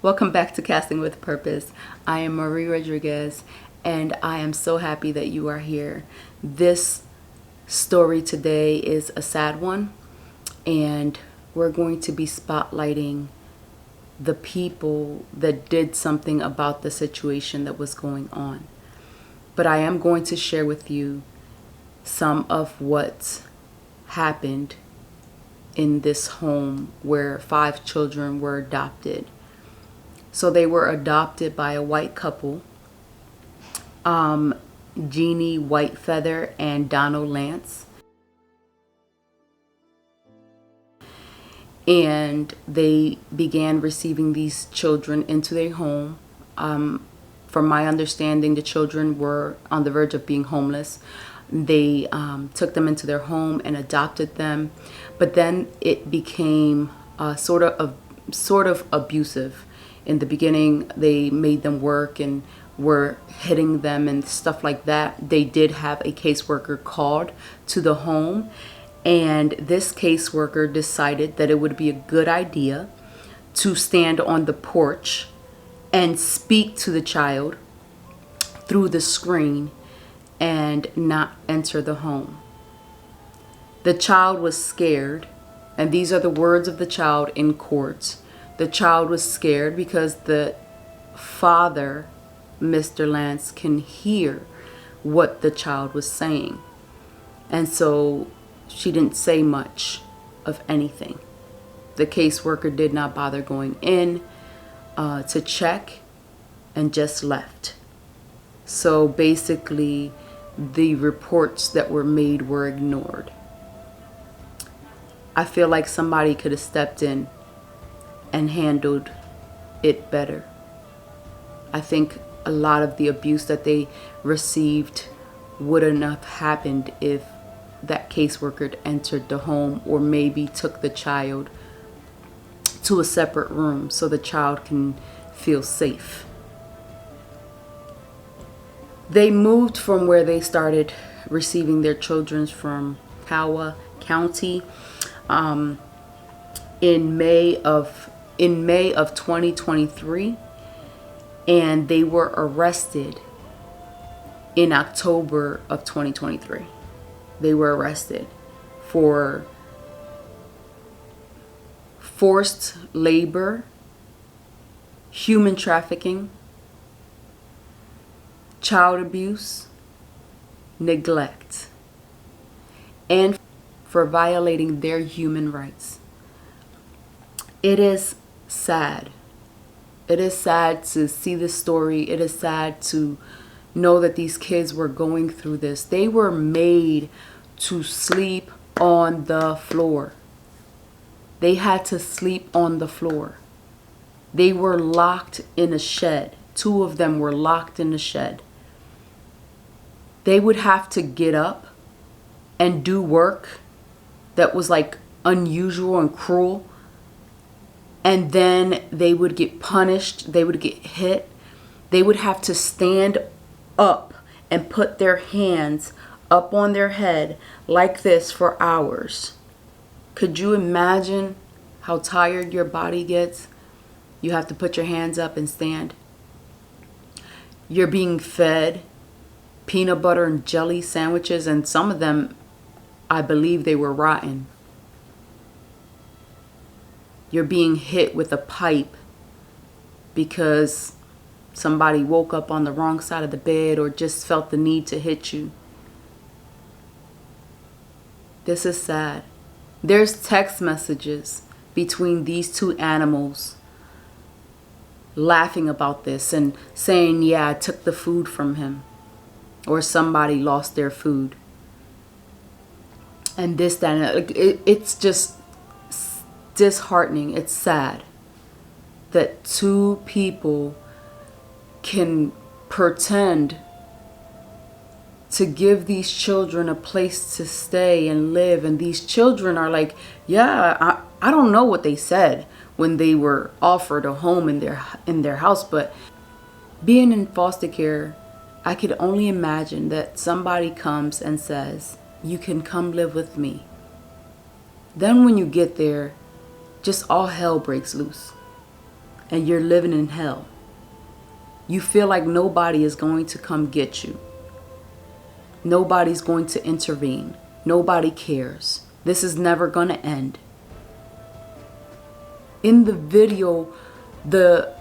Welcome back to Casting with Purpose. I am Marie Rodriguez, and I am so happy that you are here. This story today is a sad one, and we're going to be spotlighting the people that did something about the situation that was going on. But I am going to share with you some of what happened in this home where 5 children were adopted. So they were adopted by a white couple, Jeanne Whitefeather and Donald Lantz. And they began receiving these children into their home. From my understanding, the children were on the verge of being homeless. They took them into their home and adopted them, but then it became sort of abusive. In the beginning, they made them work and were hitting them and stuff like that. They did have a caseworker called to the home, and this caseworker decided that it would be a good idea to stand on the porch and speak to the child through the screen and not enter the home. The child was scared, and these are the words of the child in court. The child was scared because the father, Mr. Lantz, can hear what the child was saying. And so she didn't say much of anything. The caseworker did not bother going in to check and just left. So basically, the reports that were made were ignored. I feel like somebody could have stepped in and handled it better. I think a lot of the abuse that they received wouldn't have happened if that caseworker had entered the home, or maybe took the child to a separate room so the child can feel safe. They moved from where they started receiving their children from Kawa County in May of 2023, and they were arrested in October of 2023. They were arrested for forced labor, human trafficking, child abuse, neglect, and for violating their human rights. It is sad. It is sad to see this story. It is sad to know that these kids were going through this. They were made to sleep on the floor. They had to sleep on the floor. They were locked in a shed. 2 of them were locked in a shed. They would have to get up and do work that was like unusual and cruel. And then they would get punished. They would get hit. They would have to stand up and put their hands up on their head like this for hours. Could you imagine how tired your body gets? You have to put your hands up and stand. You're being fed peanut butter and jelly sandwiches, and some of them, I believe they were rotten. You're being hit with a pipe because somebody woke up on the wrong side of the bed or just felt the need to hit you. This is sad. There's text messages between these 2 animals laughing about this and saying, yeah, I took the food from him, or somebody lost their food. And this, that, and it's just disheartening. It's sad that 2 people can pretend to give these children a place to stay and live, and these children are like, yeah, I don't know what they said when they were offered a home in their house, but being in foster care, I could only imagine that somebody comes and says, you can come live with me. Then when you get there, just all hell breaks loose. and you're living in hell. You feel like nobody is going to come get you. Nobody's going to intervene. Nobody cares. This is never going to end. In the video, the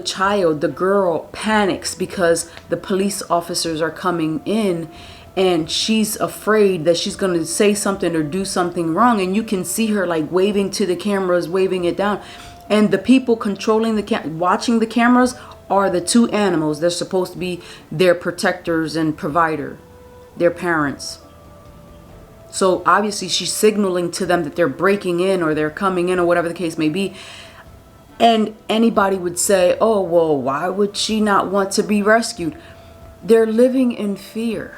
child, the girl, panics because the police officers are coming in, and she's afraid that she's going to say something or do something wrong. And you can see her like waving to the cameras, waving it down. And the people controlling watching the cameras are the two animals. They're supposed to be their protectors and provider, their parents. So obviously she's signaling to them that they're breaking in or they're coming in or whatever the case may be. And anybody would say, oh, well, why would she not want to be rescued? They're living in fear.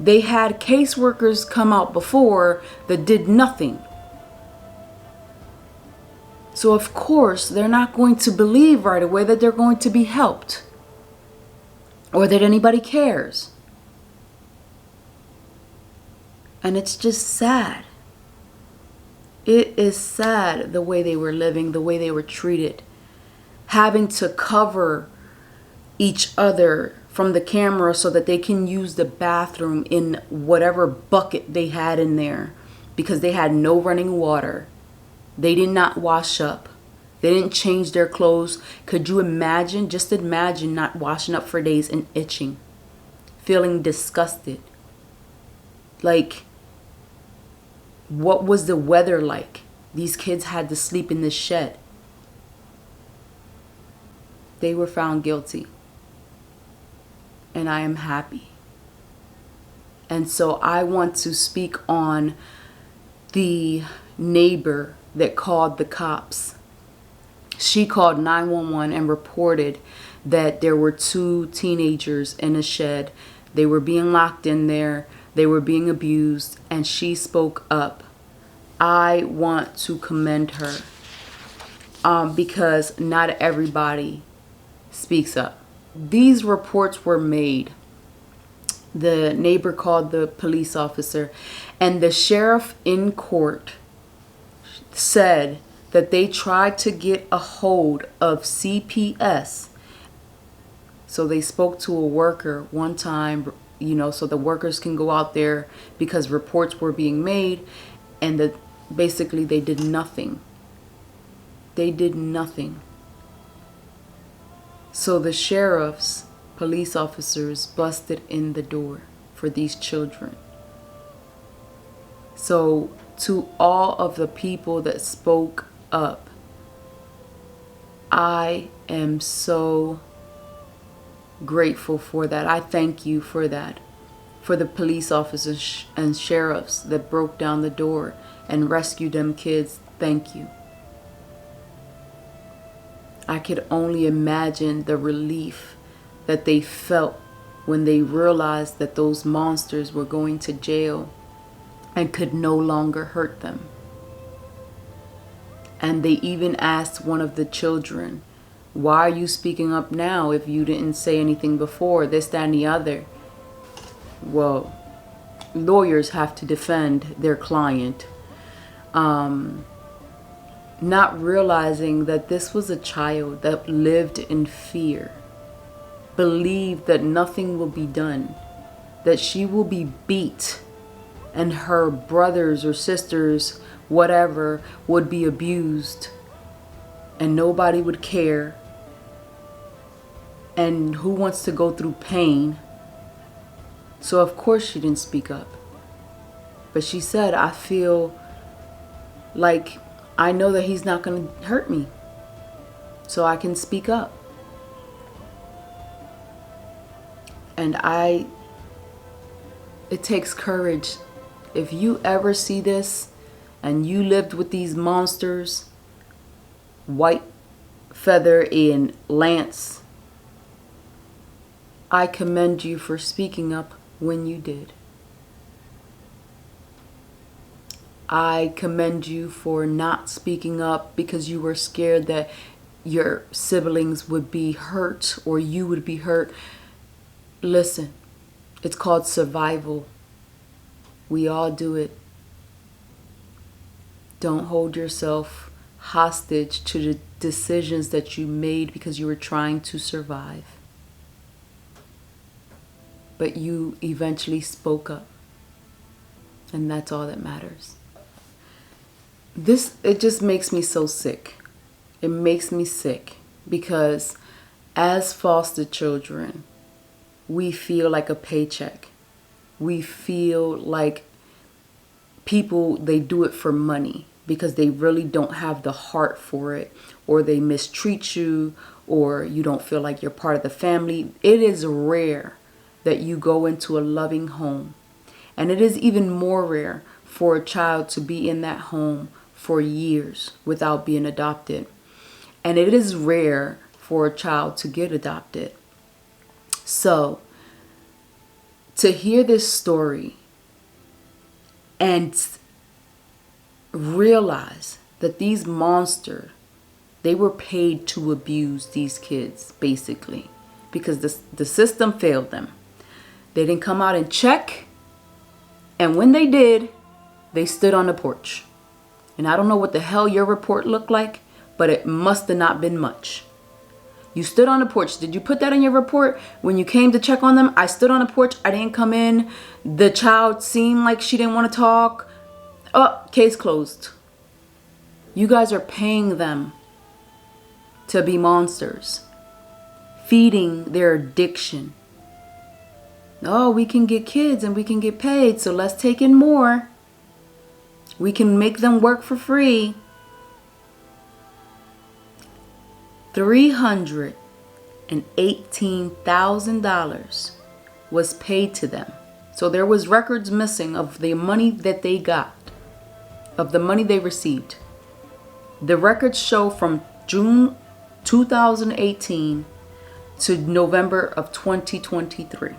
They had caseworkers come out before that did nothing. So of course, they're not going to believe right away that they're going to be helped or that anybody cares. And it's just sad. It is sad the way they were living, the way they were treated, having to cover each other from the camera so that they can use the bathroom in whatever bucket they had in there because they had no running water. They did not wash up. They didn't change their clothes. Could you imagine? Just imagine not washing up for days and itching, feeling disgusted. Like, what was the weather like? These kids had to sleep in this shed. They were found guilty. And I am happy. And so I want to speak on the neighbor that called the cops. She called 911 and reported that there were 2 teenagers in a shed. They were being locked in there. They were being abused, and she spoke up. I want to commend her because not everybody speaks up. These reports were made. The neighbor called the police officer, and the sheriff in court said that they tried to get a hold of CPS. So they spoke to a worker one time, so the workers can go out there because reports were being made, and basically they did nothing. They did nothing. So the sheriff's police officers busted in the door for these children. So to all of the people that spoke up, I am so grateful for that. I thank you for that. For the police officers and sheriffs that broke down the door and rescued them kids, thank you. I could only imagine the relief that they felt when they realized that those monsters were going to jail and could no longer hurt them. And they even asked one of the children, why are you speaking up now if you didn't say anything before, this, that, and the other? Well, lawyers have to defend their client. Not realizing that this was a child that lived in fear, believed that nothing will be done, that she will be beat, and her brothers or sisters, whatever, would be abused, and nobody would care. And who wants to go through pain? So of course she didn't speak up. But she said, I feel like I know that he's not going to hurt me, so I can speak up. And it takes courage. If you ever see this and you lived with these monsters, Whitefeather and Lantz, I commend you for speaking up when you did. I commend you for not speaking up because you were scared that your siblings would be hurt or you would be hurt. Listen, it's called survival. We all do it. Don't hold yourself hostage to the decisions that you made because you were trying to survive. But you eventually spoke up. And that's all that matters. It just makes me so sick. It makes me sick because as foster children, we feel like a paycheck. We feel like people, they do it for money because they really don't have the heart for it, or they mistreat you, or you don't feel like you're part of the family. It is rare that you go into a loving home. And it is even more rare for a child to be in that home for years without being adopted. And it is rare for a child to get adopted. So, to hear this story and realize that these monsters, they were paid to abuse these kids, basically, because the system failed them. They didn't come out and check. And when they did, they stood on the porch. And I don't know what the hell your report looked like, but it must have not been much. You stood on the porch. Did you put that in your report? When you came to check on them, I stood on the porch. I didn't come in. The child seemed like she didn't want to talk. Oh, case closed. You guys are paying them to be monsters, feeding their addiction. Oh, we can get kids and we can get paid, so let's take in more. We can make them work for free. $318,000 was paid to them. So there was records missing of the money that they got, of the money they received. The records show from June 2018 to November of 2023.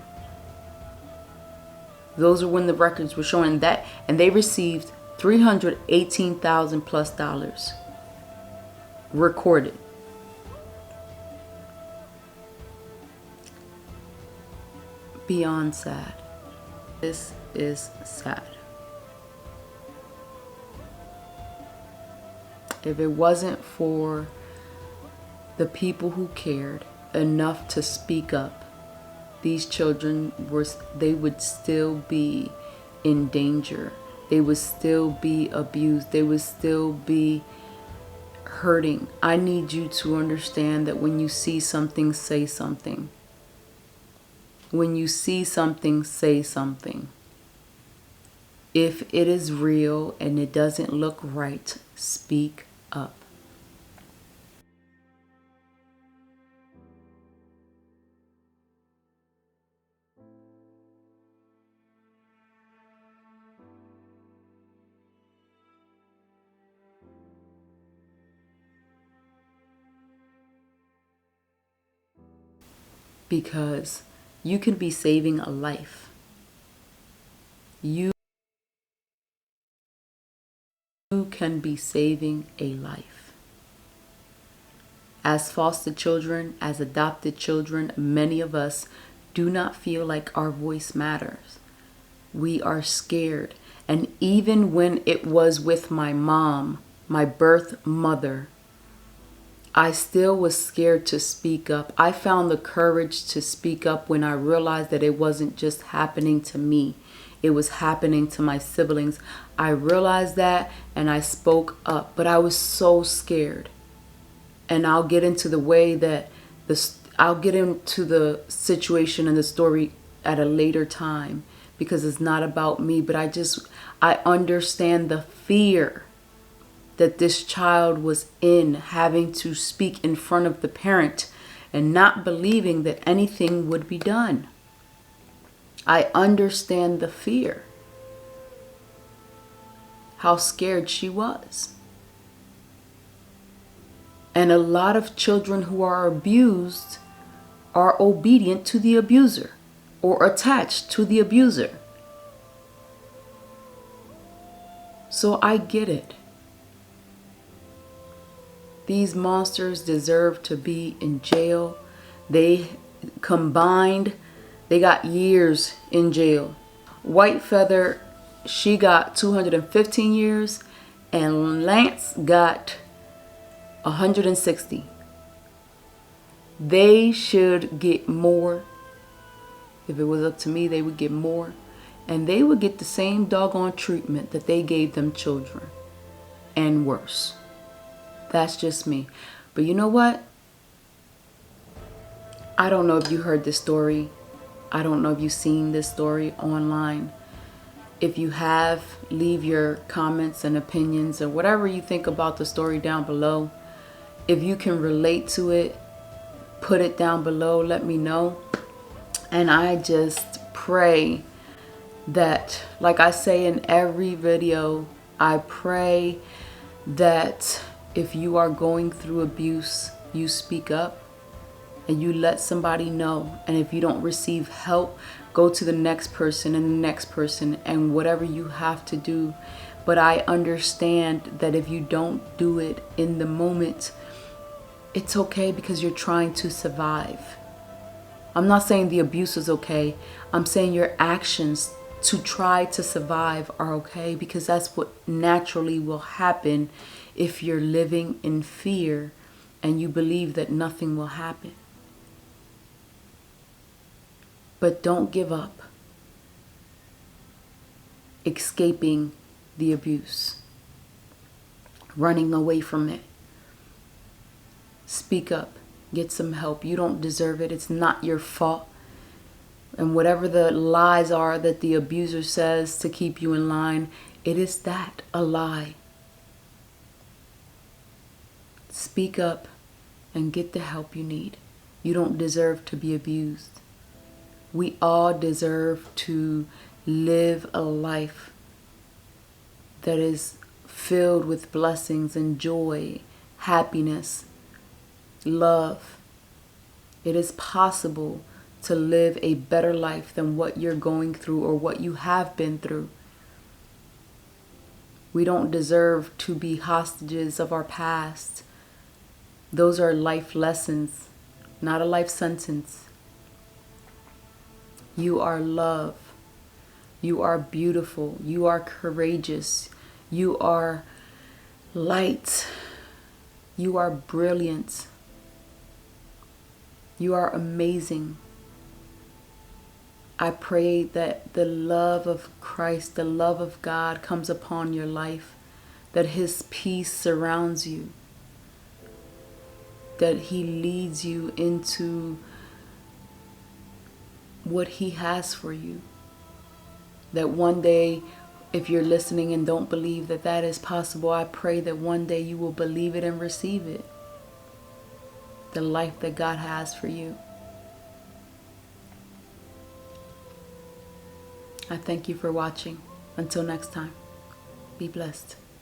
Those are when the records were showing that, and they received $318,000 plus dollars recorded. Beyond sad. This is sad. If it wasn't for the people who cared enough to speak up, these children they would still be in danger. They would still be abused. They would still be hurting. I need you to understand that when you see something, say something. When you see something, say something. If it is real and it doesn't look right, speak up. Because you can be saving a life. You can be saving a life. As foster children, as adopted children, many of us do not feel like our voice matters. We are scared. And even when it was with my mom, my birth mother, I still was scared to speak up. I found the courage to speak up when I realized that it wasn't just happening to me. It was happening to my siblings. I realized that and I spoke up, but I was so scared. And I'll get into the way that I'll get into the situation and the story at a later time because it's not about me, but I understand the fear that this child was in, having to speak in front of the parent and not believing that anything would be done. I understand the fear, how scared she was. And a lot of children who are abused are obedient to the abuser or attached to the abuser. So I get it. These monsters deserve to be in jail. They got years in jail. Whitefeather, she got 215 years, and Lantz got 160. They should get more. If it was up to me, they would get more. And they would get the same doggone treatment that they gave them children. And worse. That's just me. But you know what? I don't know if you heard this story. I don't know if you've seen this story online. If you have, leave your comments and opinions or whatever you think about the story down below. If you can relate to it, put it down below. Let me know. And I just pray that, like I say in every video, I pray that if you are going through abuse, you speak up and you let somebody know. And if you don't receive help, go to the next person and the next person and whatever you have to do. But I understand that if you don't do it in the moment, it's okay because you're trying to survive. I'm not saying the abuse is okay. I'm saying your actions to try to survive are okay, because that's what naturally will happen if you're living in fear and you believe that nothing will happen. But don't give up escaping the abuse, running away from it. Speak up, get some help. You don't deserve it. It's not your fault. And whatever the lies are that the abuser says to keep you in line, it is that, a lie. Speak up and get the help you need. You don't deserve to be abused. We all deserve to live a life that is filled with blessings and joy, happiness, love. It is possible to live a better life than what you're going through or what you have been through. We don't deserve to be hostages of our past. Those are life lessons, not a life sentence. You are love. You are beautiful. You are courageous. You are light. You are brilliant. You are amazing. I pray that the love of Christ, the love of God comes upon your life, that His peace surrounds you, that He leads you into what He has for you. That one day, if you're listening and don't believe that that is possible, I pray that one day you will believe it and receive it. The life that God has for you. I thank you for watching. Until next time, be blessed.